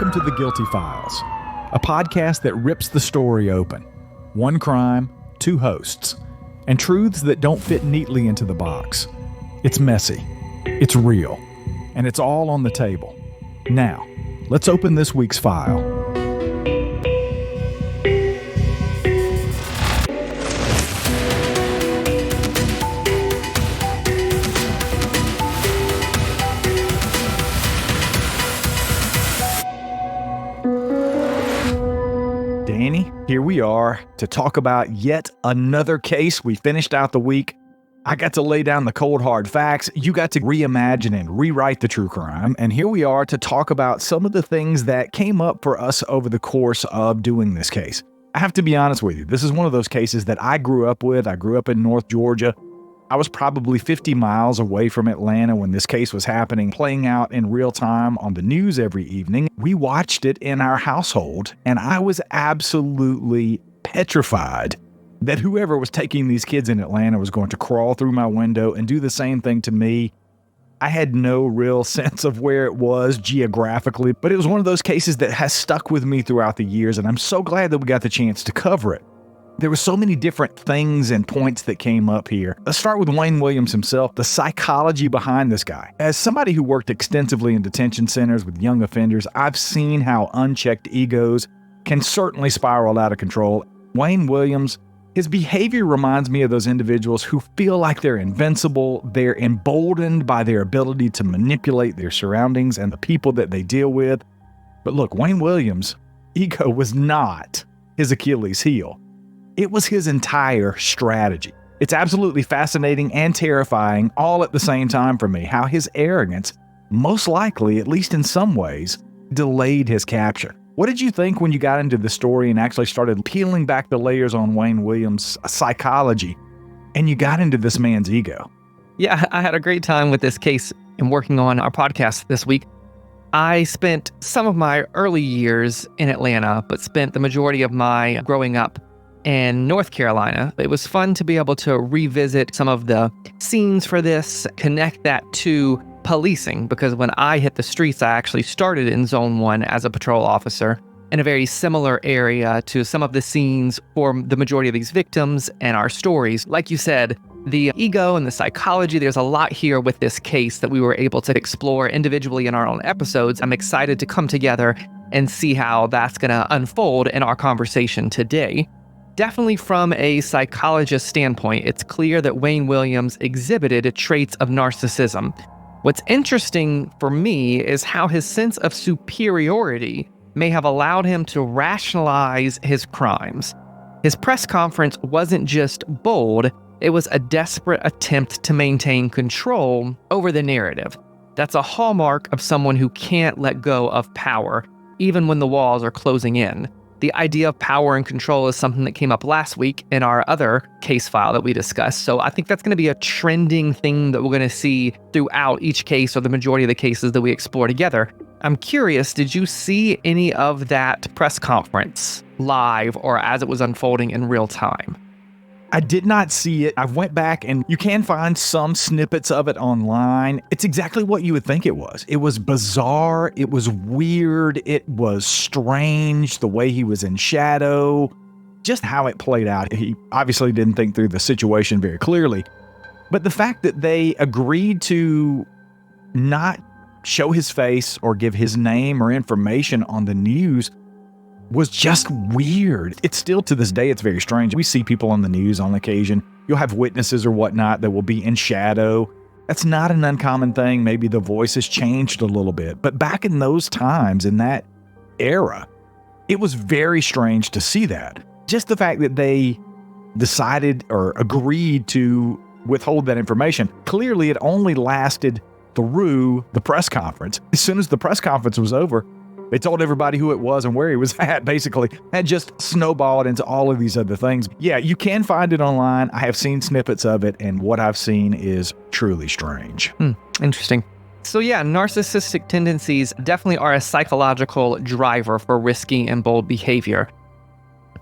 Welcome to The Guilty Files, a podcast that rips the story open. One crime, two hosts, and truths that don't fit neatly into the box. It's messy, it's real, and it's all on the table. Now, let's open this week's file. Dani, here we are to talk about yet another case. We finished out the week. I got to lay down the cold hard facts. You got to reimagine and rewrite the true crime. And here we are to talk about some of the things that came up for us over the course of doing this case. I have to be honest with you. This is one of those cases that I grew up with. I grew up in North Georgia. I was probably 50 miles away from Atlanta when this case was happening, playing out in real time on the news every evening. We watched it in our household, and I was absolutely petrified that whoever was taking these kids in Atlanta was going to crawl through my window and do the same thing to me. I had no real sense of where it was geographically, but it was one of those cases that has stuck with me throughout the years, and I'm so glad that we got the chance to cover it. There were so many different things and points that came up here. Let's start with Wayne Williams himself, the psychology behind this guy. As somebody who worked extensively in detention centers with young offenders, I've seen how unchecked egos can certainly spiral out of control. Wayne Williams, his behavior reminds me of those individuals who feel like they're invincible. They're emboldened by their ability to manipulate their surroundings and the people that they deal with. But look, Wayne Williams' ego was not his Achilles heel. It was his entire strategy. It's absolutely fascinating and terrifying all at the same time for me, how his arrogance, most likely, at least in some ways, delayed his capture. What did you think when you got into the story and actually started peeling back the layers on Wayne Williams' psychology and you got into this man's ego? Yeah, I had a great time with this case and working on our podcast this week. I spent some of my early years in Atlanta, but spent the majority of my growing up in North Carolina. It was fun to be able to revisit some of the scenes for this, connect that to policing, because when I hit the streets, I actually started in Zone 1 as a patrol officer in a very similar area to some of the scenes for the majority of these victims and our stories. Like you said, the ego and the psychology, there's a lot here with this case that we were able to explore individually in our own episodes. I'm excited to come together and see how that's going to unfold in our conversation today. Definitely from a psychologist standpoint, it's clear that Wayne Williams exhibited traits of narcissism. What's interesting for me is how his sense of superiority may have allowed him to rationalize his crimes. His press conference wasn't just bold, it was a desperate attempt to maintain control over the narrative. That's a hallmark of someone who can't let go of power, even when the walls are closing in. The idea of power and control is something that came up last week in our other case file that we discussed. So I think that's going to be a trending thing that we're going to see throughout each case or the majority of the cases that we explore together. I'm curious, did you see any of that press conference live or as it was unfolding in real time? I did not see it. I went back and you can find some snippets of it online. It's exactly what you would think it was. It was bizarre. It was weird. It was strange the way he was in shadow, just how it played out. He obviously didn't think through the situation very clearly. But the fact that they agreed to not show his face or give his name or information on the news was just weird. It's still to this day, it's very strange. We see people on the news on occasion. You'll have witnesses or whatnot that will be in shadow. That's not an uncommon thing. Maybe the voice has changed a little bit. But back in those times, in that era, it was very strange to see that. Just the fact that they decided or agreed to withhold that information. Clearly, it only lasted through the press conference. As soon as the press conference was over, they told everybody who it was and where he was at, basically, and just snowballed into all of these other things. Yeah, you can find it online. I have seen snippets of it, and what I've seen is truly strange. Interesting. So yeah, narcissistic tendencies definitely are a psychological driver for risky and bold behavior.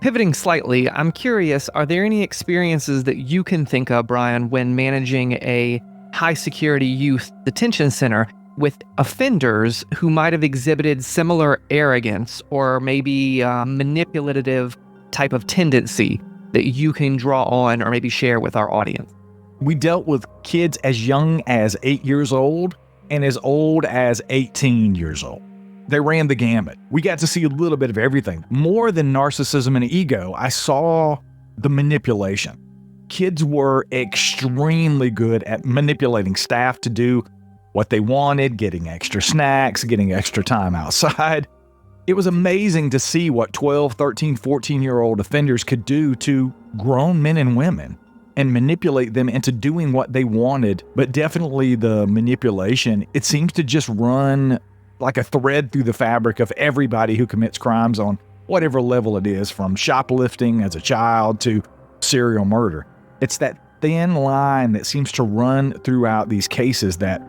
Pivoting slightly, I'm curious, are there any experiences that you can think of, Brian, when managing a high-security youth detention center with offenders who might have exhibited similar arrogance or maybe manipulative type of tendency that you can draw on or maybe share with our audience? We dealt with kids as young as 8 years old and as old as 18 years old. They ran the gamut. We got to see a little bit of everything. More than narcissism and ego, I saw the manipulation. Kids were extremely good at manipulating staff to do what they wanted, getting extra snacks, getting extra time outside. It was amazing to see what 12, 13, 14-year-old offenders could do to grown men and women and manipulate them into doing what they wanted. But definitely the manipulation, it seems to just run like a thread through the fabric of everybody who commits crimes on whatever level it is, from shoplifting as a child to serial murder. It's that thin line that seems to run throughout these cases that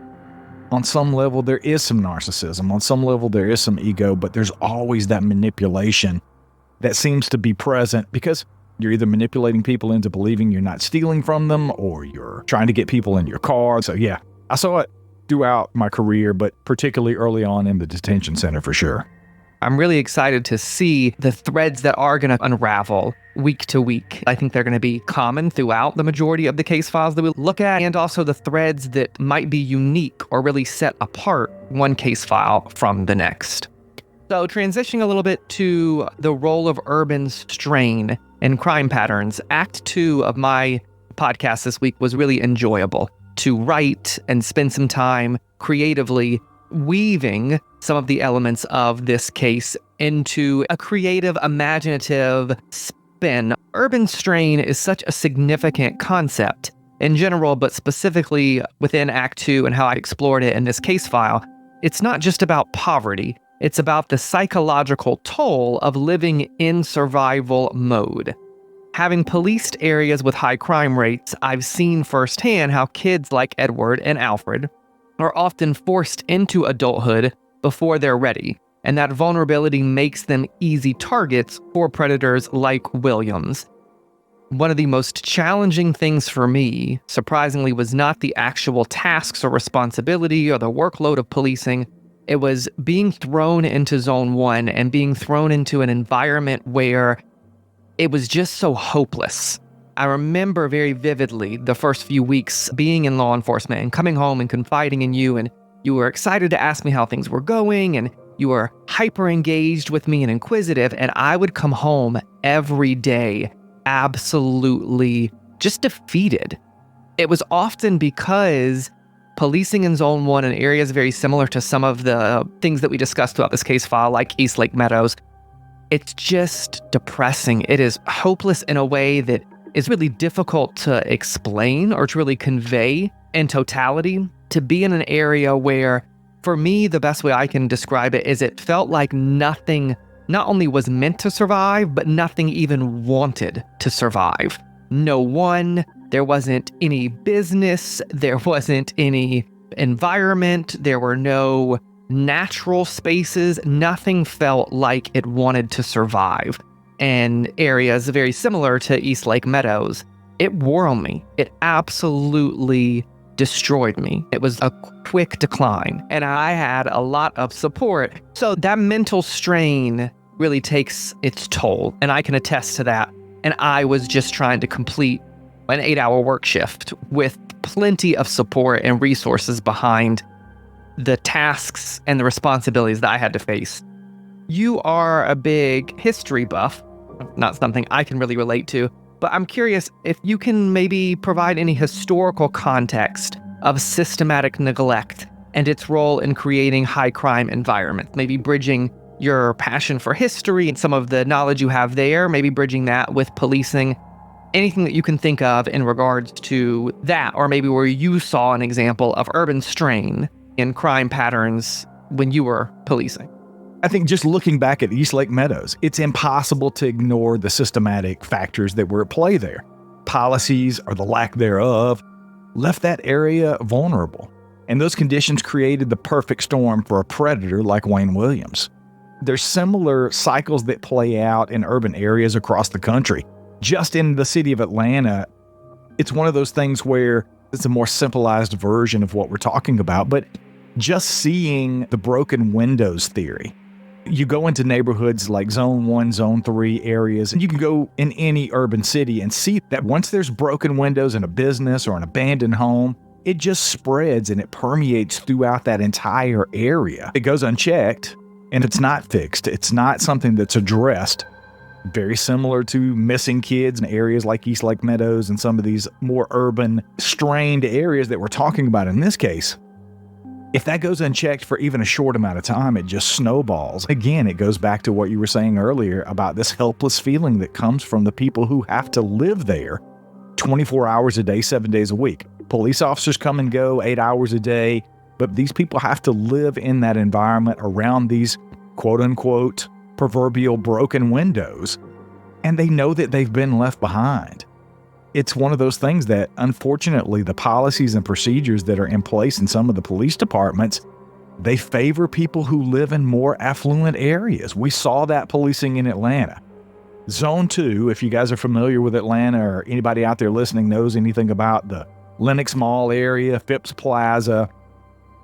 on some level there is some narcissism, on some level there is some ego, but there's always that manipulation that seems to be present because you're either manipulating people into believing you're not stealing from them or you're trying to get people in your car. So yeah, I saw it throughout my career, but particularly early on in the detention center for sure. I'm really excited to see the threads that are going to unravel week to week. I think they're going to be common throughout the majority of the case files that we look at, and also the threads that might be unique or really set apart one case file from the next. So transitioning a little bit to the role of urban strain and crime patterns, Act 2 of my podcast this week was really enjoyable to write and spend some time creatively weaving some of the elements of this case into a creative, imaginative spin. Urban strain is such a significant concept in general, but specifically within Act 2 and how I explored it in this case file. It's not just about poverty. It's about the psychological toll of living in survival mode. Having policed areas with high crime rates, I've seen firsthand how kids like Edward and Alfred are often forced into adulthood before they're ready, and that vulnerability makes them easy targets for predators like Williams. One of the most challenging things for me, surprisingly, was not the actual tasks or responsibility or the workload of policing. It was being thrown into Zone 1 and being thrown into an environment where it was just so hopeless. I remember very vividly the first few weeks being in law enforcement and coming home and confiding in you, and you were excited to ask me how things were going, and you were hyper engaged with me and inquisitive, and I would come home every day absolutely just defeated. It was often because policing in Zone 1 in areas very similar to some of the things that we discussed throughout this case file, like East Lake Meadows, it's just depressing. It is hopeless in a way that is really difficult to explain or to really convey in totality. To be in an area where, for me, the best way I can describe it is it felt like nothing not only was meant to survive, but nothing even wanted to survive. No one, there wasn't any business, there wasn't any environment, there were no natural spaces, nothing felt like it wanted to survive. And areas very similar to East Lake Meadows, it wore on me. It absolutely destroyed me. It was a quick decline, and I had a lot of support. So that mental strain really takes its toll, and I can attest to that. And I was just trying to complete an 8-hour work shift with plenty of support and resources behind the tasks and the responsibilities that I had to face. You are a big history buff, not something I can really relate to, but I'm curious if you can maybe provide any historical context of systematic neglect and its role in creating high crime environments, maybe bridging your passion for history and some of the knowledge you have there, maybe bridging that with policing, anything that you can think of in regards to that, or maybe where you saw an example of urban strain in crime patterns when you were policing. I think just looking back at East Lake Meadows, it's impossible to ignore the systematic factors that were at play there. Policies, or the lack thereof, left that area vulnerable. And those conditions created the perfect storm for a predator like Wayne Williams. There's similar cycles that play out in urban areas across the country. Just in the city of Atlanta, it's one of those things where it's a more simplified version of what we're talking about, but Just seeing the broken windows theory. You go into neighborhoods like Zone 1, Zone 3 areas, and you can go in any urban city and see that once there's broken windows in a business or an abandoned home, it just spreads and it permeates throughout that entire area. It goes unchecked, and it's not fixed. It's not something that's addressed. Very similar to missing kids in areas like East Lake Meadows and some of these more urban, strained areas that we're talking about in this case. If that goes unchecked for even a short amount of time, it just snowballs. Again, it goes back to what you were saying earlier about this helpless feeling that comes from the people who have to live there 24 hours a day, 7 days a week. Police officers come and go 8 hours a day, but these people have to live in that environment around these quote-unquote proverbial broken windows, and they know that they've been left behind. It's one of those things that, unfortunately, the policies and procedures that are in place in some of the police departments, they favor people who live in more affluent areas. We saw that policing in Atlanta. Zone 2, if you guys are familiar with Atlanta or anybody out there listening knows anything about the Lenox Mall area, Phipps Plaza,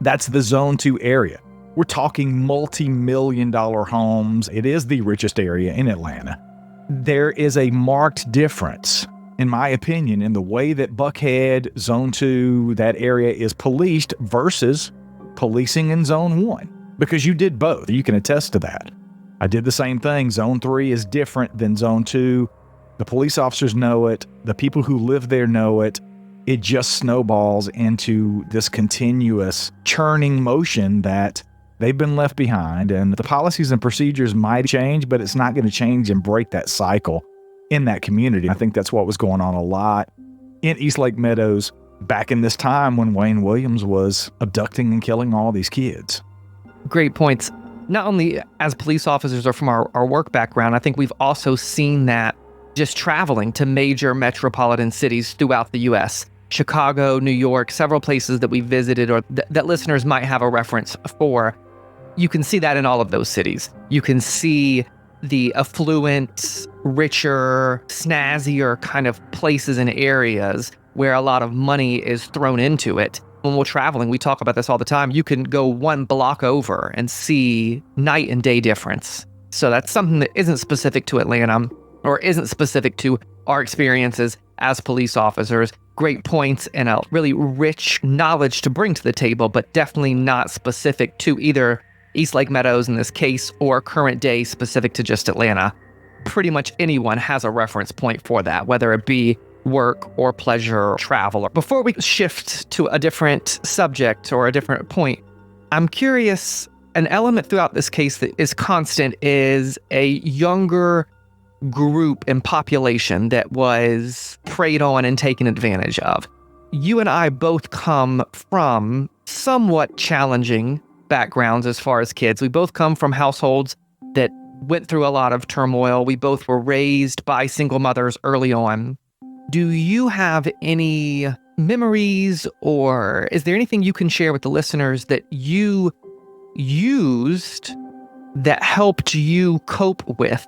that's the Zone 2 area. We're talking multi-million-dollar homes. It is the richest area in Atlanta. There is a marked difference, in my opinion, in the way that Buckhead, Zone 2, that area is policed versus policing in Zone 1, because you did both. You can attest to that. I did the same thing. Zone 3 is different than Zone 2. The police officers know it. The people who live there know it. It just snowballs into this continuous churning motion that they've been left behind, and the policies and procedures might change, but it's not going to change and break that cycle in that community. I think that's what was going on a lot in East Lake Meadows back in this time when Wayne Williams was abducting and killing all these kids. Great points. Not only as police officers or from our work background, I think we've also seen that just traveling to major metropolitan cities throughout the U.S. Chicago, New York, several places that we visited or that listeners might have a reference for. You can see that in all of those cities. You can see the affluent, richer, snazzier kind of places and areas where a lot of money is thrown into it. When we're traveling, we talk about this all the time. You can go one block over and see night and day difference. So that's something that isn't specific to Atlanta or isn't specific to our experiences as police officers. Great points and a really rich knowledge to bring to the table, but definitely not specific to either East Lake Meadows in this case or current day specific to just Atlanta. Pretty much anyone has a reference point for that, whether it be work or pleasure or travel. Before we shift to a different subject or a different point, I'm curious, an element throughout this case that is constant is a younger group and population that was preyed on and taken advantage of. You and I both come from somewhat challenging backgrounds as far as kids. We both come from households that went through a lot of turmoil. We both were raised by single mothers early on. Do you have any memories, or is there anything you can share with the listeners that you used that helped you cope with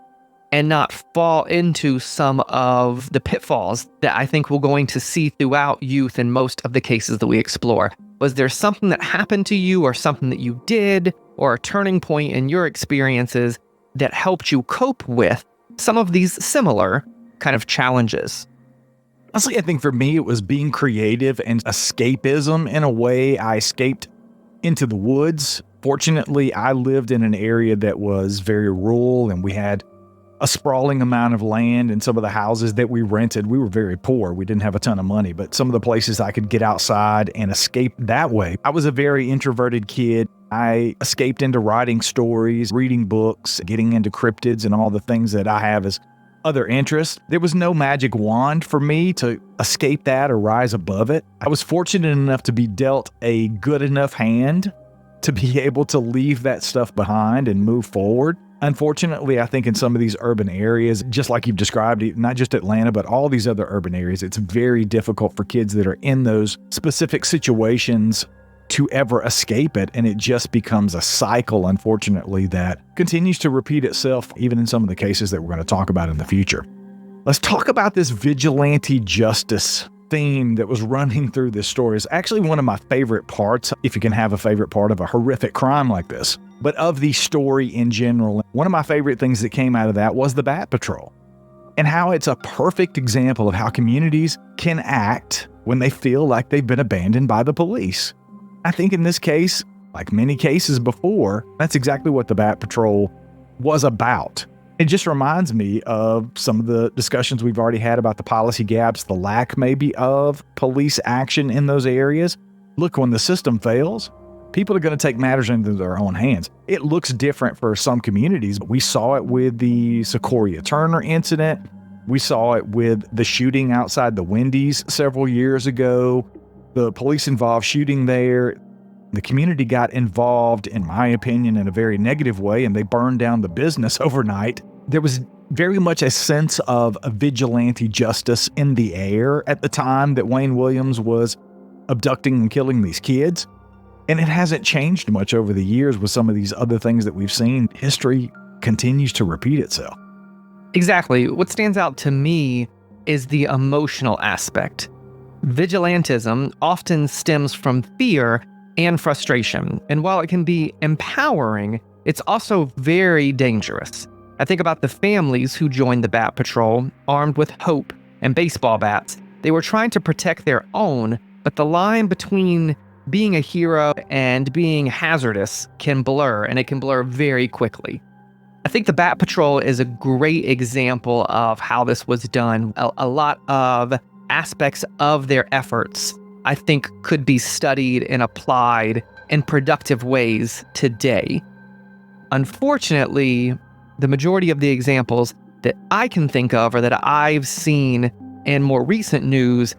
and not fall into some of the pitfalls that I think we're going to see throughout youth in most of the cases that we explore? Was there something that happened to you or something that you did or a turning point in your experiences that helped you cope with some of these similar kind of challenges? Honestly, I think for me, it was being creative and escapism. In a way, I escaped into the woods. Fortunately, I lived in an area that was very rural, and we had a sprawling amount of land, and some of the houses that we rented, we were very poor. We didn't have a ton of money, but some of the places I could get outside and escape that way. I was a very introverted kid. I escaped into writing stories, reading books, getting into cryptids and all the things that I have as other interests. There was no magic wand for me to escape that or rise above it. I was fortunate enough to be dealt a good enough hand to be able to leave that stuff behind and move forward. Unfortunately, I think in some of these urban areas, just like you've described, not just Atlanta, but all these other urban areas, it's very difficult for kids that are in those specific situations to ever escape it. And it just becomes a cycle, unfortunately, that continues to repeat itself, even in some of the cases that we're going to talk about in the future. Let's talk about this vigilante justice theme that was running through this story. Is actually one of my favorite parts, if you can have a favorite part of a horrific crime like this, but of the story in general. One of my favorite things that came out of that was the Bat Patrol, and how it's a perfect example of how communities can act when they feel like they've been abandoned by the police. I think in this case, like many cases before, that's exactly what the Bat Patrol was about. It just reminds me of some of the discussions we've already had about the policy gaps, the lack maybe of police action in those areas. Look, when the system fails, people are going to take matters into their own hands. It looks different for some communities. We saw it with the Sequoia Turner incident. We saw it with the shooting outside the Wendy's several years ago. The police-involved shooting there. The community got involved, in my opinion, in a very negative way, and they burned down the business overnight. There was very much a sense of a vigilante justice in the air at the time that Wayne Williams was abducting and killing these kids. And it hasn't changed much over the years with some of these other things that we've seen. History continues to repeat itself. Exactly. What stands out to me is the emotional aspect. Vigilantism often stems from fear and frustration. And while it can be empowering, it's also very dangerous. I think about the families who joined the Bat Patrol armed with hope and baseball bats. They were trying to protect their own, but the line between being a hero and being hazardous can blur, and it can blur very quickly. I think the Bat Patrol is a great example of how this was done. A lot of aspects of their efforts, I think, could be studied and applied in productive ways today. Unfortunately, the majority of the examples that I can think of or that I've seen in more recent news,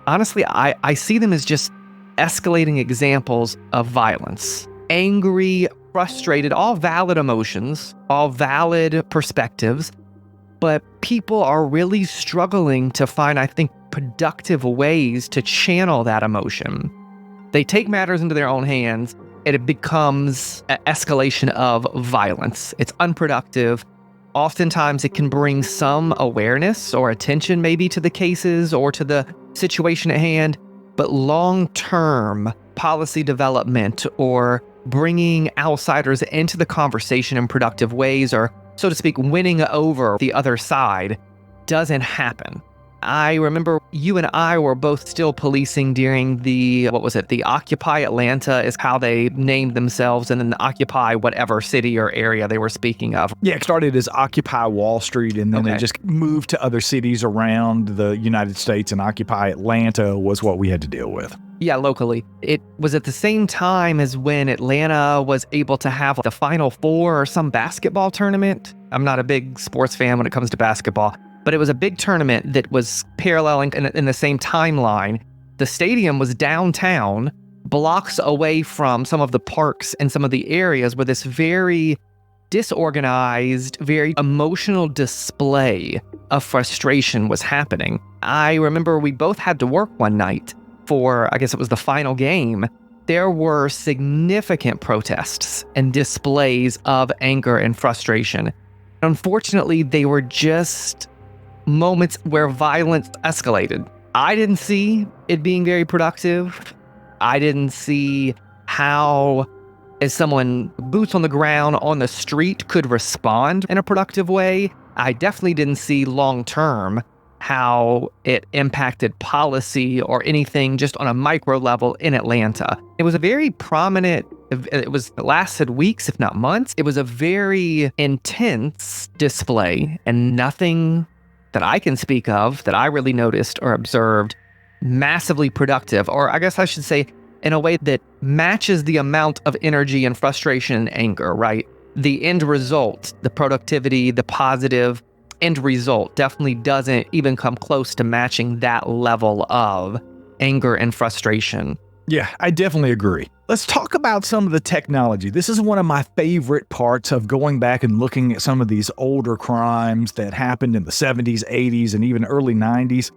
honestly, I see them as just escalating examples of violence. Angry, frustrated, all valid emotions, all valid perspectives, but people are really struggling to find, I think, productive ways to channel that emotion. They take matters into their own hands, and it becomes an escalation of violence. It's unproductive. Oftentimes, it can bring some awareness or attention maybe to the cases or to the situation at hand, but long-term policy development or bringing outsiders into the conversation in productive ways, or, so to speak, winning over the other side, doesn't happen. I remember you and I were both still policing during the Occupy Atlanta is how they named themselves, and then the Occupy whatever city or area they were speaking of. Yeah, it started as Occupy Wall Street, and then it just moved to other cities around the United States, and Occupy Atlanta was what we had to deal with. Yeah, locally. It was at the same time as when Atlanta was able to have the Final Four or some basketball tournament. I'm not a big sports fan when it comes to basketball, but it was a big tournament that was paralleling in the same timeline. The stadium was downtown, blocks away from some of the parks and some of the areas where this very disorganized, very emotional display of frustration was happening. I remember we both had to work one night for, I guess it was the final game. There were significant protests and displays of anger and frustration. Unfortunately, they were just moments where violence escalated. I didn't see it being very productive. I didn't see how, as someone boots on the ground on the street, could respond in a productive way. I definitely didn't see long-term how it impacted policy or anything just on a micro level in Atlanta. It was a very prominent, it lasted weeks, if not months. It was a very intense display, and nothing that I can speak of that I really noticed or observed massively productive, or I guess I should say in a way that matches the amount of energy and frustration and anger, right? The end result, the productivity, the positive end result definitely doesn't even come close to matching that level of anger and frustration. Yeah, I definitely agree. Let's talk about some of the technology. This is one of my favorite parts of going back and looking at some of these older crimes that happened in the 70s, 80s, and even early 90s.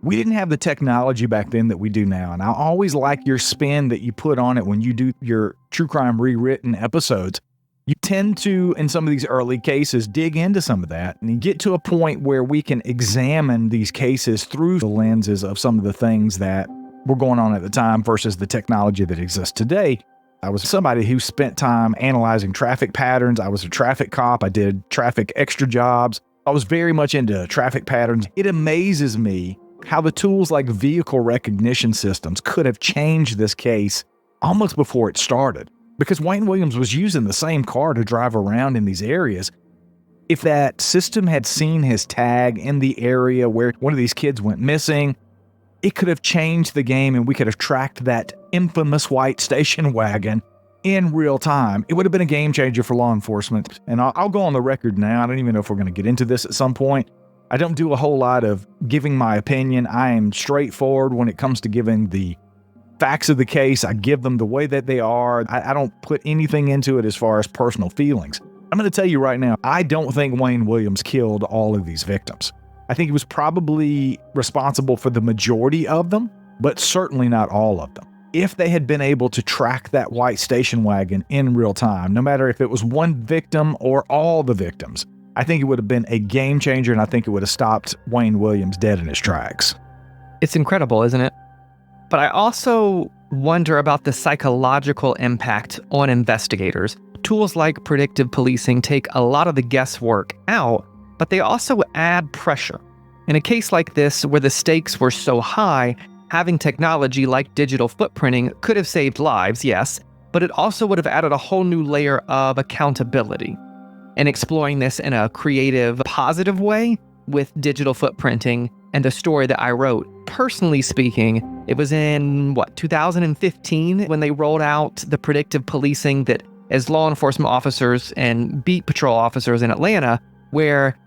We didn't have the technology back then that we do now, and I always like your spin that you put on it when you do your True Crime Rewritten episodes. You tend to, in some of these early cases, dig into some of that and you get to a point where we can examine these cases through the lenses of some of the things that were going on at the time versus the technology that exists today. I was somebody who spent time analyzing traffic patterns. I was a traffic cop. I did traffic extra jobs. I was very much into traffic patterns. It amazes me how the tools like vehicle recognition systems could have changed this case almost before it started. Because Wayne Williams was using the same car to drive around in these areas. If that system had seen his tag in the area where one of these kids went missing, it could have changed the game and we could have tracked that infamous white station wagon in real time. It would have been a game changer for law enforcement. And I'll go on the record now. I don't even know if we're going to get into this at some point. I don't do a whole lot of giving my opinion. I am straightforward when it comes to giving the facts of the case. I give them the way that they are. I don't put anything into it as far as personal feelings. I'm going to tell you right now, I don't think Wayne Williams killed all of these victims. I think he was probably responsible for the majority of them, but certainly not all of them. If they had been able to track that white station wagon in real time, no matter if it was one victim or all the victims, I think it would have been a game changer, and I think it would have stopped Wayne Williams dead in his tracks. It's incredible, isn't it? But I also wonder about the psychological impact on investigators. Tools like predictive policing take a lot of the guesswork out, but they also add pressure. In a case like this, where the stakes were so high, having technology like digital footprinting could have saved lives, yes, but it also would have added a whole new layer of accountability. And exploring this in a creative, positive way with digital footprinting and the story that I wrote, personally speaking, it was in, 2015 when they rolled out the predictive policing that as law enforcement officers and beat patrol officers in Atlanta, where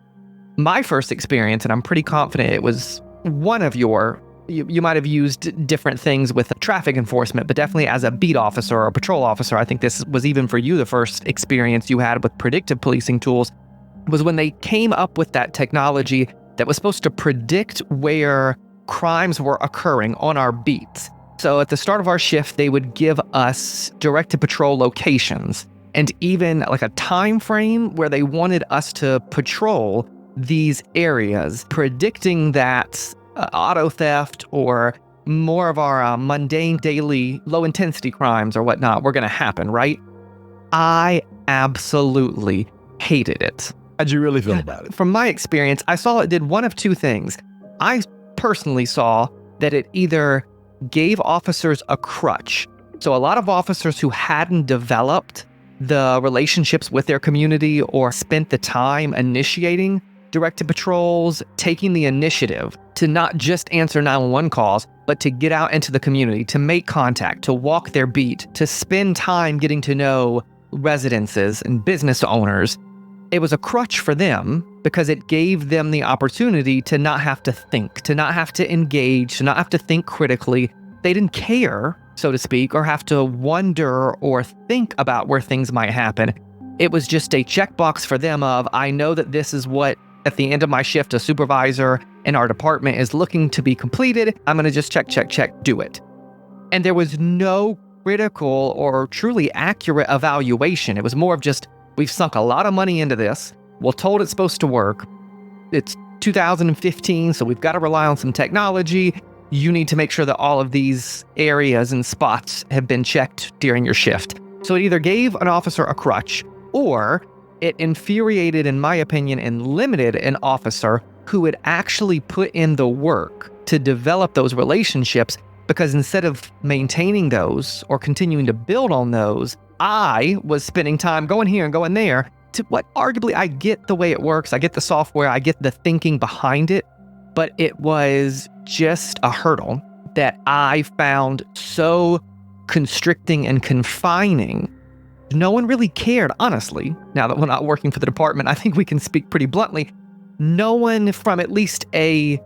my first experience, and I'm pretty confident it was one of you might have used different things with traffic enforcement, but definitely as a beat officer or a patrol officer, I think this was even for you the first experience you had with predictive policing tools, was when they came up with that technology that was supposed to predict where crimes were occurring on our beats. So at the start of our shift, they would give us directed patrol locations and even like a time frame where they wanted us to patrol these areas, predicting that auto theft or more of our mundane daily low intensity crimes or whatnot were going to happen, right? I absolutely hated it. How'd you really feel about it? From my experience, I saw it did one of two things. I personally saw that it either gave officers a crutch. So a lot of officers who hadn't developed the relationships with their community or spent the time initiating directed patrols, taking the initiative to not just answer 911 calls, but to get out into the community, to make contact, to walk their beat, to spend time getting to know residences and business owners. It was a crutch for them because it gave them the opportunity to not have to think, to not have to engage, to not have to think critically. They didn't care, so to speak, or have to wonder or think about where things might happen. It was just a checkbox for them of, I know that this is what, at the end of my shift, a supervisor in our department is looking to be completed. I'm going to just check, do it. And there was no critical or truly accurate evaluation. It was more of just, we've sunk a lot of money into this. We're told it's supposed to work. It's 2015, so we've got to rely on some technology. You need to make sure that all of these areas and spots have been checked during your shift. So it either gave an officer a crutch, or it infuriated, in my opinion, and limited an officer who had actually put in the work to develop those relationships, because instead of maintaining those or continuing to build on those, I was spending time going here and going there to what arguably I get the way it works. I get the software, I get the thinking behind it, but it was just a hurdle that I found so constricting and confining. No one really cared, honestly. Now that we're not working for the department, I think we can speak pretty bluntly. No one from at least a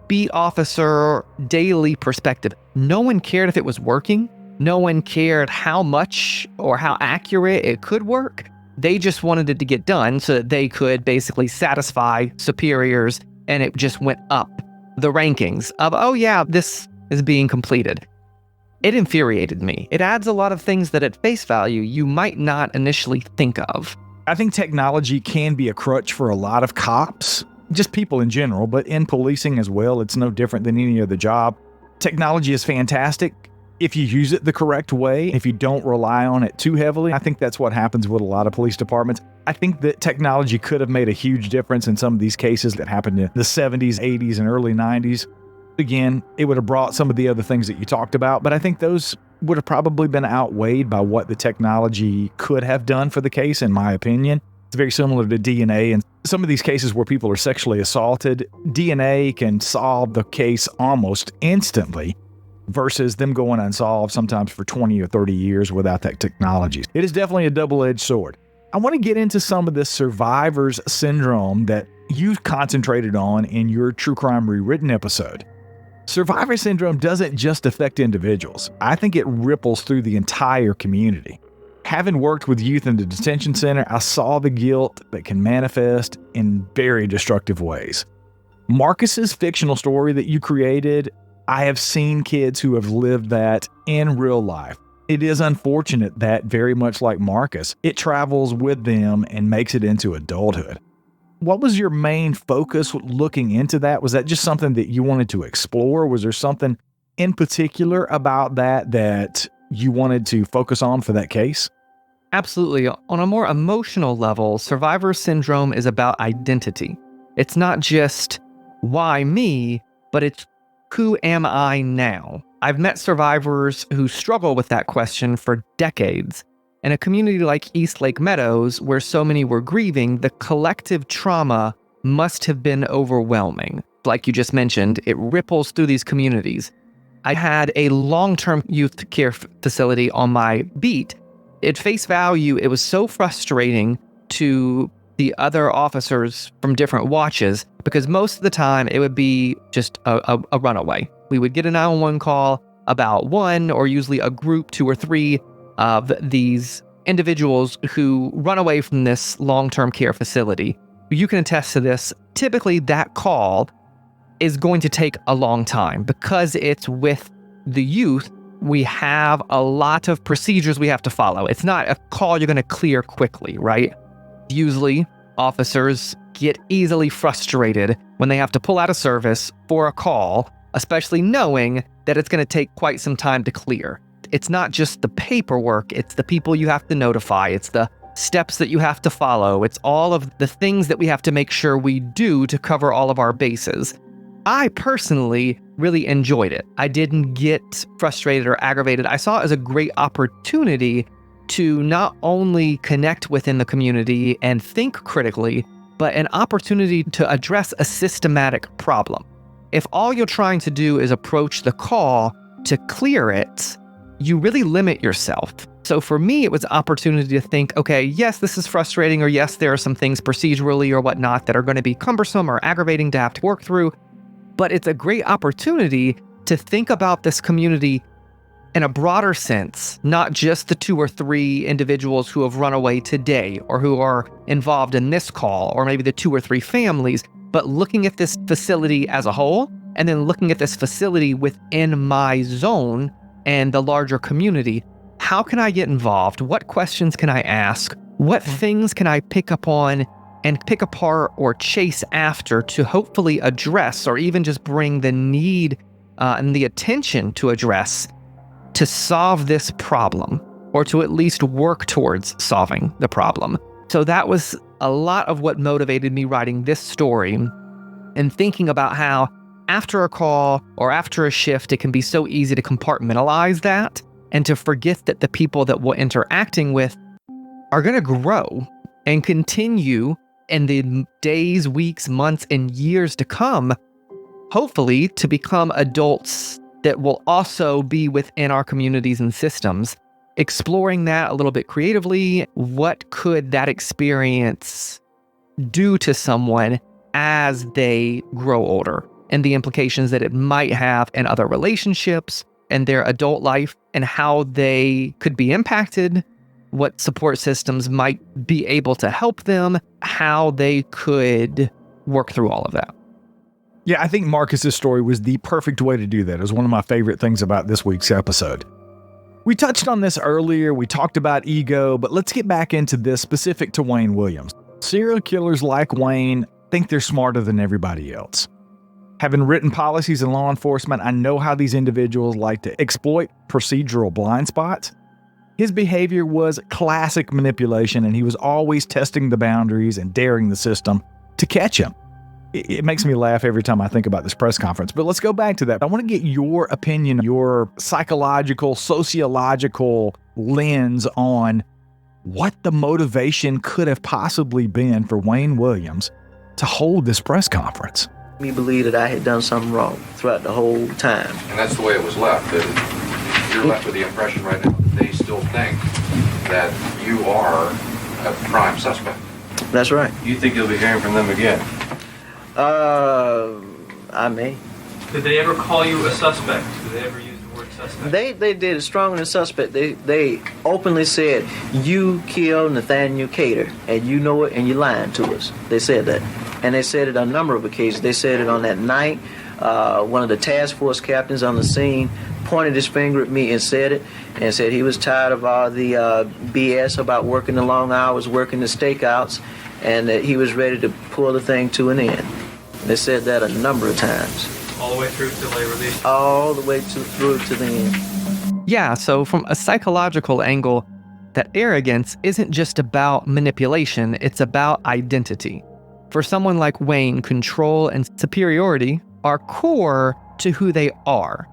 beat officer daily perspective, no one cared if it was working. No one cared how much or how accurate it could work. They just wanted it to get done so that they could basically satisfy superiors, and it just went up the rankings of, oh yeah, this is being completed. it infuriated me. It adds a lot of things that at face value you might not initially think of. I think technology can be a crutch for a lot of cops, just people in general, but in policing as well. It's no different than any other job. Technology is fantastic if you use it the correct way, if you don't rely on it too heavily. I think that's what happens with a lot of police departments. I think that technology could have made a huge difference in some of these cases that happened in the 70s, 80s, and early 90s. Again, it would have brought some of the other things that you talked about, but I think those would have probably been outweighed by what the technology could have done for the case, in my opinion. It's very similar to DNA, and some of these cases where people are sexually assaulted, DNA can solve the case almost instantly versus them going unsolved sometimes for 20 or 30 years without that technology. It is definitely a double-edged sword. I want to get into some of the survivor's syndrome that you concentrated on in your True Crime Rewritten episode. Survivor syndrome doesn't just affect individuals. I think it ripples through the entire community. Having worked with youth in the detention center, I saw the guilt that can manifest in very destructive ways. Marcus's fictional story that you created, I have seen kids who have lived that in real life. It is unfortunate that, very much like Marcus, it travels with them and makes it into adulthood. What was your main focus looking into that? Was that just something that you wanted to explore? Was there something in particular about that you wanted to focus on for that case? Absolutely. On a more emotional level, survivor syndrome is about identity. It's not just why me, but it's who am I now? I've met survivors who struggle with that question for decades. In a community like East Lake Meadows, where so many were grieving, the collective trauma must have been overwhelming. Like you just mentioned, it ripples through these communities. I had a long-term youth care facility on my beat. At face value, it was so frustrating to the other officers from different watches because most of the time it would be just a runaway. We would get a 911 call about one or usually a group, 2 or 3 of these individuals who run away from this long-term care facility. You can attest to this. Typically, that call is going to take a long time because it's with the youth. We have a lot of procedures we have to follow. It's not a call you're going to clear quickly, right? Usually, officers get easily frustrated when they have to pull out of service for a call, especially knowing that it's going to take quite some time to clear. It's not just the paperwork, it's the people you have to notify, it's the steps that you have to follow, it's all of the things that we have to make sure we do to cover all of our bases. I personally really enjoyed it. I didn't get frustrated or aggravated. I saw it as a great opportunity to not only connect within the community and think critically, but an opportunity to address a systematic problem. If all you're trying to do is approach the call to clear it, you really limit yourself. So for me, it was an opportunity to think, okay, yes, this is frustrating, or yes, there are some things procedurally or whatnot that are going to be cumbersome or aggravating to have to work through, but it's a great opportunity to think about this community in a broader sense, not just the 2 or 3 individuals who have run away today or who are involved in this call, or maybe the 2 or 3 families, but looking at this facility as a whole, and then looking at this facility within my zone and the larger community. How can I get involved? What questions can I ask? What things can I pick up on and pick apart or chase after to hopefully address, or even just bring the need and the attention to address to solve this problem, or to at least work towards solving the problem? So that was a lot of what motivated me writing this story, and thinking about how after a call or after a shift, it can be so easy to compartmentalize that and to forget that the people that we're interacting with are going to grow and continue in the days, weeks, months, and years to come, hopefully to become adults that will also be within our communities and systems. Exploring that a little bit creatively, what could that experience do to someone as they grow older, and the implications that it might have in other relationships and their adult life, and how they could be impacted, what support systems might be able to help them, how they could work through all of that. Yeah, I think Marcus's story was the perfect way to do that. It was one of my favorite things about this week's episode. We touched on this earlier. We talked about ego, but let's get back into this specific to Wayne Williams. Serial killers like Wayne think they're smarter than everybody else. Having written policies in law enforcement, I know how these individuals like to exploit procedural blind spots. His behavior was classic manipulation, and he was always testing the boundaries and daring the system to catch him. It makes me laugh every time I think about this press conference, but let's go back to that. I want to get your opinion, your psychological, sociological lens on what the motivation could have possibly been for Wayne Williams to hold this press conference. Me believe that I had done something wrong throughout the whole time. And that's the way it was left. You're left with the impression right now that they still think that you are a prime suspect. That's right. You think you'll be hearing from them again? I may. Did they ever call you a suspect? Did they ever use the word suspect? They did as strong as a suspect. They openly said, you killed Nathaniel Cater, and you know it, and you're lying to us. They said that. And they said it on a number of occasions. They said it on that night. One of the task force captains on the scene pointed his finger at me and said it, and said he was tired of all the BS about working the long hours, working the stakeouts, and that he was ready to pull the thing to an end. They said that a number of times. All the way through till they released? All the way through to the end. Yeah, so from a psychological angle, that arrogance isn't just about manipulation, it's about identity. For someone like Wayne, control and superiority are core to who they are.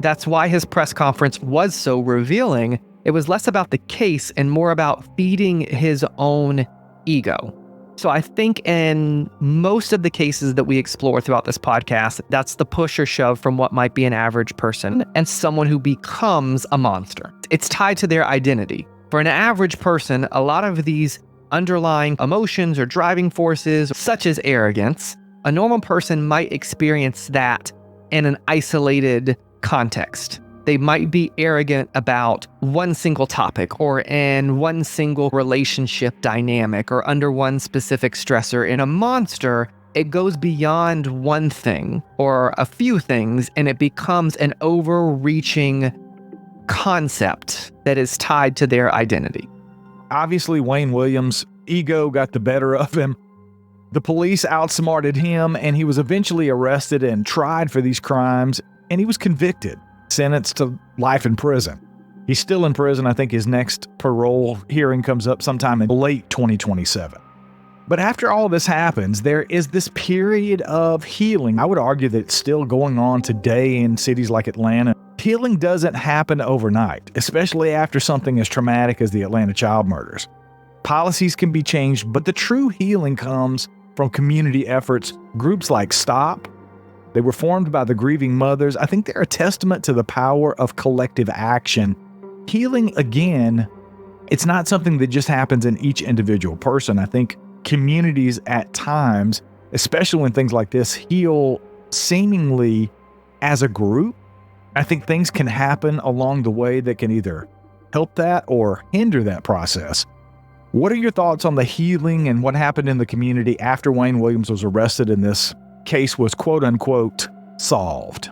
That's why his press conference was so revealing. It was less about the case and more about feeding his own ego. So I think in most of the cases that we explore throughout this podcast, that's the push or shove from what might be an average person and someone who becomes a monster. It's tied to their identity. For an average person, a lot of these underlying emotions or driving forces, such as arrogance, a normal person might experience that in an isolated context. They might be arrogant about one single topic or in one single relationship dynamic or under one specific stressor. In a monster, it goes beyond one thing or a few things, and it becomes an overreaching concept that is tied to their identity. Obviously, Wayne Williams' ego got the better of him. The police outsmarted him, and he was eventually arrested and tried for these crimes, and he was convicted, sentenced to life in prison. He's still in prison. I think his next parole hearing comes up sometime in late 2027. But after all this happens, there is this period of healing. I would argue that it's still going on today in cities like Atlanta. Healing doesn't happen overnight, especially after something as traumatic as the Atlanta child murders. Policies can be changed, but the true healing comes from community efforts. Groups like STOP, they were formed by the grieving mothers. I think they're a testament to the power of collective action. Healing, again, it's not something that just happens in each individual person. I think communities at times, especially when things like this, heal seemingly as a group. I think things can happen along the way that can either help that or hinder that process. What are your thoughts on the healing and what happened in the community after Wayne Williams was arrested and this case was quote unquote solved?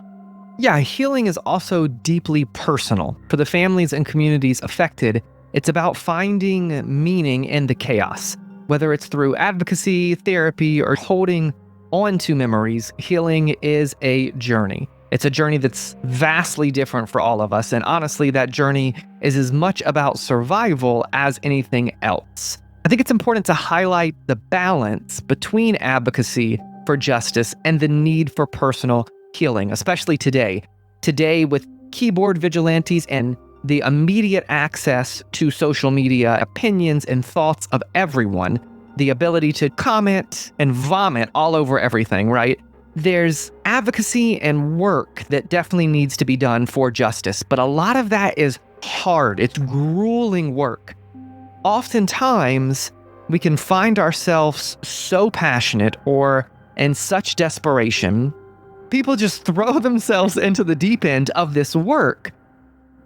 Yeah, healing is also deeply personal. For the families and communities affected, it's about finding meaning in the chaos. Whether it's through advocacy, therapy, or holding on to memories, healing is a journey. It's a journey that's vastly different for all of us, and honestly, that journey is as much about survival as anything else. I think it's important to highlight the balance between advocacy for justice and the need for personal healing, especially today. Today, with keyboard vigilantes and the immediate access to social media, opinions and thoughts of everyone, the ability to comment and vomit all over everything, right? There's advocacy and work that definitely needs to be done for justice, but a lot of that is hard. It's grueling work. Oftentimes, we can find ourselves so passionate or in such desperation, people just throw themselves into the deep end of this work.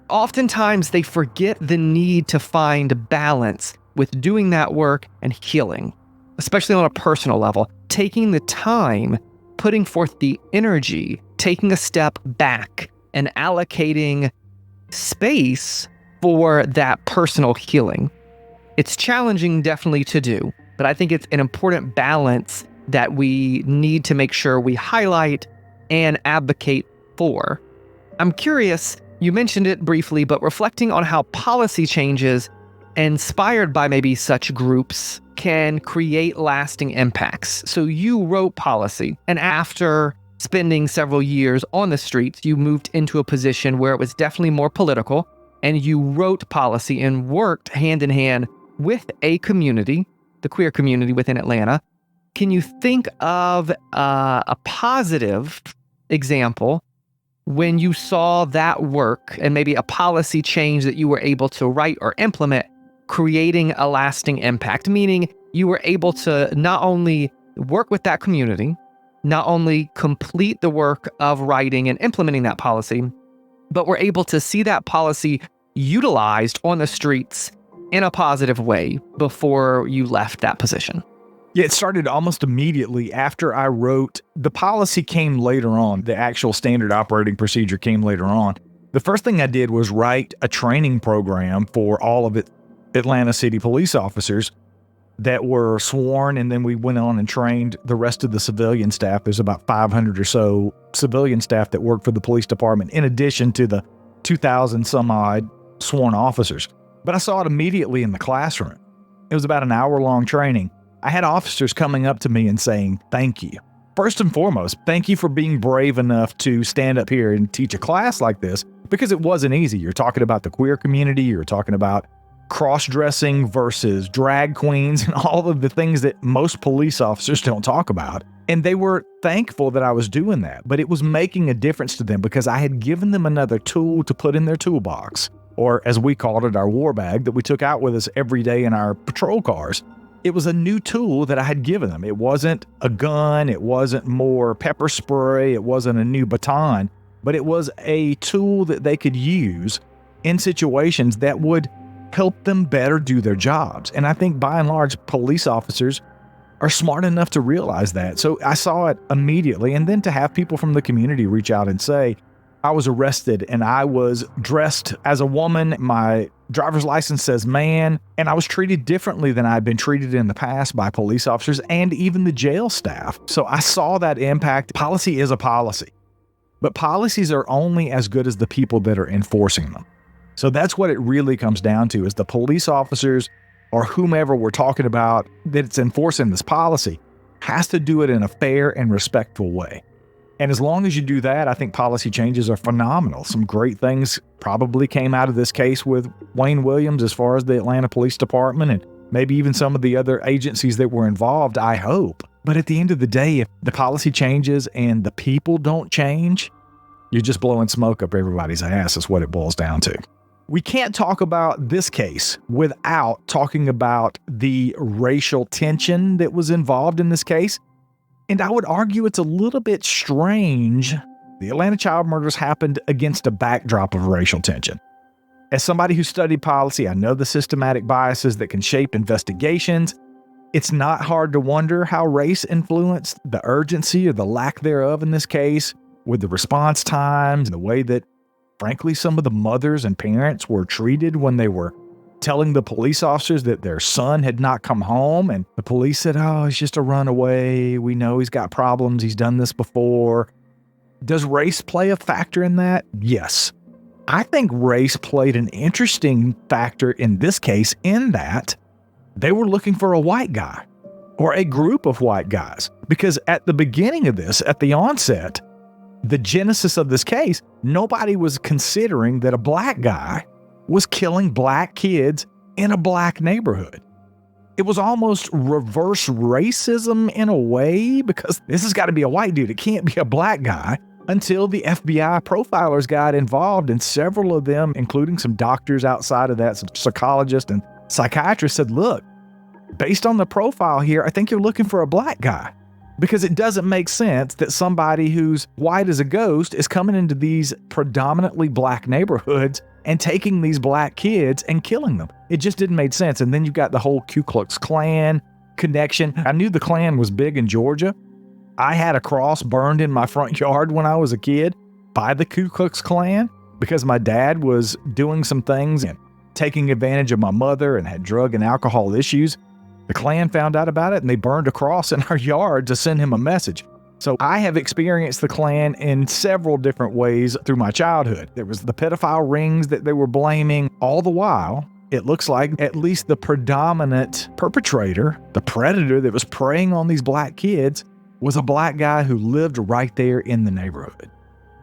Oftentimes, they forget the need to find balance with doing that work and healing, especially on a personal level, taking the time, putting forth the energy, taking a step back, and allocating space for that personal healing. It's challenging, definitely, to do, but I think it's an important balance that we need to make sure we highlight and advocate for. I'm curious, you mentioned it briefly, but reflecting on how policy changes inspired by maybe such groups can create lasting impacts. So you wrote policy, and after spending several years on the streets, you moved into a position where it was definitely more political, and you wrote policy and worked hand in hand with a community, the queer community within Atlanta. Can you think of a positive example when you saw that work and maybe a policy change that you were able to write or implement, creating a lasting impact, meaning you were able to not only work with that community, not only complete the work of writing and implementing that policy, but were able to see that policy utilized on the streets in a positive way before you left that position? Yeah, it started almost immediately after I wrote. The policy came later on. The actual standard operating procedure came later on. The first thing I did was write a training program for all of Atlanta City police officers that were sworn, and then we went on and trained the rest of the civilian staff. There's about 500 or so civilian staff that work for the police department, in addition to the 2,000 some odd sworn officers. But I saw it immediately in the classroom. It was about an hour-long training. I had officers coming up to me and saying, thank you. First and foremost, thank you for being brave enough to stand up here and teach a class like this, because it wasn't easy. You're talking about the queer community. You're talking about cross-dressing versus drag queens and all of the things that most police officers don't talk about. And they were thankful that I was doing that, but it was making a difference to them because I had given them another tool to put in their toolbox, or as we called it, our war bag that we took out with us every day in our patrol cars. It was a new tool that I had given them. It wasn't a gun. It wasn't more pepper spray. It wasn't a new baton, but it was a tool that they could use in situations that would help them better do their jobs. And I think by and large, police officers are smart enough to realize that. So I saw it immediately. And then to have people from the community reach out and say, I was arrested and I was dressed as a woman. My driver's license says man, and I was treated differently than I'd been treated in the past by police officers and even the jail staff. So I saw that impact. Policy is a policy, but policies are only as good as the people that are enforcing them. So that's what it really comes down to, is the police officers or whomever we're talking about that's enforcing this policy has to do it in a fair and respectful way. And as long as you do that, I think policy changes are phenomenal. Some great things probably came out of this case with Wayne Williams as far as the Atlanta Police Department and maybe even some of the other agencies that were involved, I hope. But at the end of the day, if the policy changes and the people don't change, you're just blowing smoke up everybody's ass is what it boils down to. We can't talk about this case without talking about the racial tension that was involved in this case. And I would argue it's a little bit strange. The Atlanta child murders happened against a backdrop of racial tension. As somebody who studied policy, I know the systematic biases that can shape investigations. It's not hard to wonder how race influenced the urgency or the lack thereof in this case, with the response times and the way that, frankly, some of the mothers and parents were treated when they were telling the police officers that their son had not come home, and the police said, oh, he's just a runaway. We know he's got problems. He's done this before. Does race play a factor in that? Yes. I think race played an interesting factor in this case in that they were looking for a white guy or a group of white guys, because at the beginning of this, at the onset, the genesis of this case, nobody was considering that a black guy was killing black kids in a black neighborhood. It was almost reverse racism in a way, because this has got to be a white dude. It can't be a black guy, until the FBI profilers got involved, and several of them, including some doctors outside of that, some psychologists and psychiatrists, said, look, based on the profile here, I think you're looking for a black guy. Because it doesn't make sense that somebody who's white as a ghost is coming into these predominantly black neighborhoods and taking these black kids and killing them. It just didn't make sense. And then you've got the whole Ku Klux Klan connection. I knew the Klan was big in Georgia, I had a cross burned in my front yard when I was a kid by the Ku Klux Klan because my dad was doing some things and taking advantage of my mother and had drug and alcohol issues. The Klan found out about it and they burned a cross in our yard to send him a message. So I have experienced the Klan in several different ways through my childhood. There was the pedophile rings that they were blaming. All the while, it looks like at least the predominant perpetrator, the predator that was preying on these black kids, was a black guy who lived right there in the neighborhood.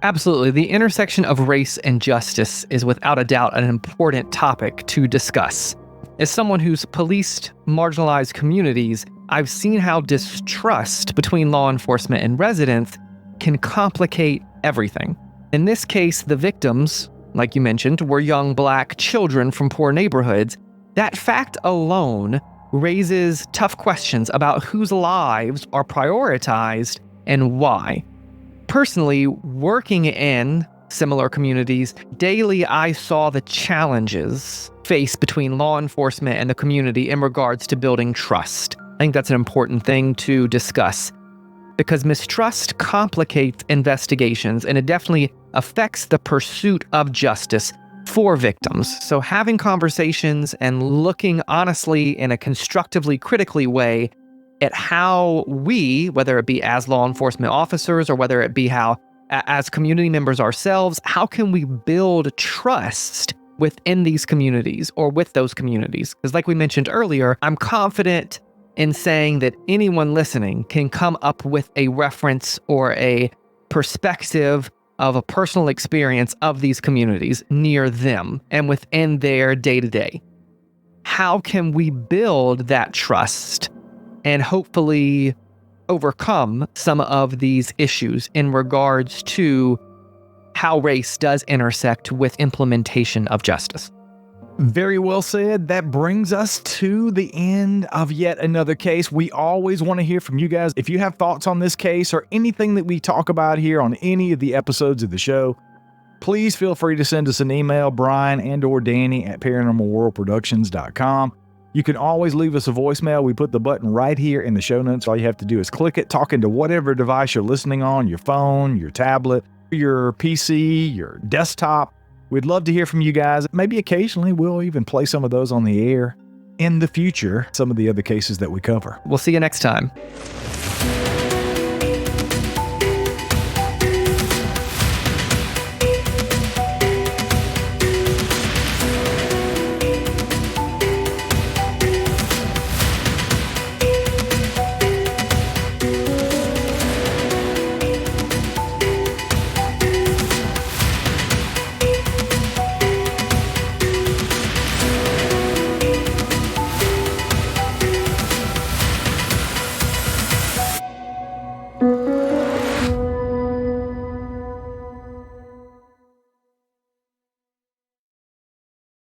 Absolutely. The intersection of race and justice is without a doubt an important topic to discuss. As someone who's policed marginalized communities, I've seen how distrust between law enforcement and residents can complicate everything. In this case, the victims, like you mentioned, were young black children from poor neighborhoods. That fact alone raises tough questions about whose lives are prioritized and why. Personally, working in similar communities, daily I saw the challenges faced between law enforcement and the community in regards to building trust. I think that's an important thing to discuss because mistrust complicates investigations and it definitely affects the pursuit of justice for victims. So having conversations and looking honestly in a constructively, critically way at how we, whether it be as law enforcement officers or whether it be how as community members ourselves, how can we build trust within these communities or with those communities? Because like we mentioned earlier, I'm confident in saying that anyone listening can come up with a reference or a perspective of a personal experience of these communities near them and within their day-to-day. How can we build that trust and hopefully overcome some of these issues in regards to how race does intersect with implementation of justice? Very well said. That brings us to the end of yet another case. We always want to hear from you guys. If you have thoughts on this case or anything that we talk about here on any of the episodes of the show, please feel free to send us an email, Brian and or Dani at paranormalworldproductions.com. You can always leave us a voicemail. We put the button right here in the show notes. All you have to do is click it, talk into whatever device you're listening on, your phone, your tablet, your PC, your desktop. We'd love to hear from you guys. Maybe occasionally we'll even play some of those on the air in the future, some of the other cases that we cover. We'll see you next time.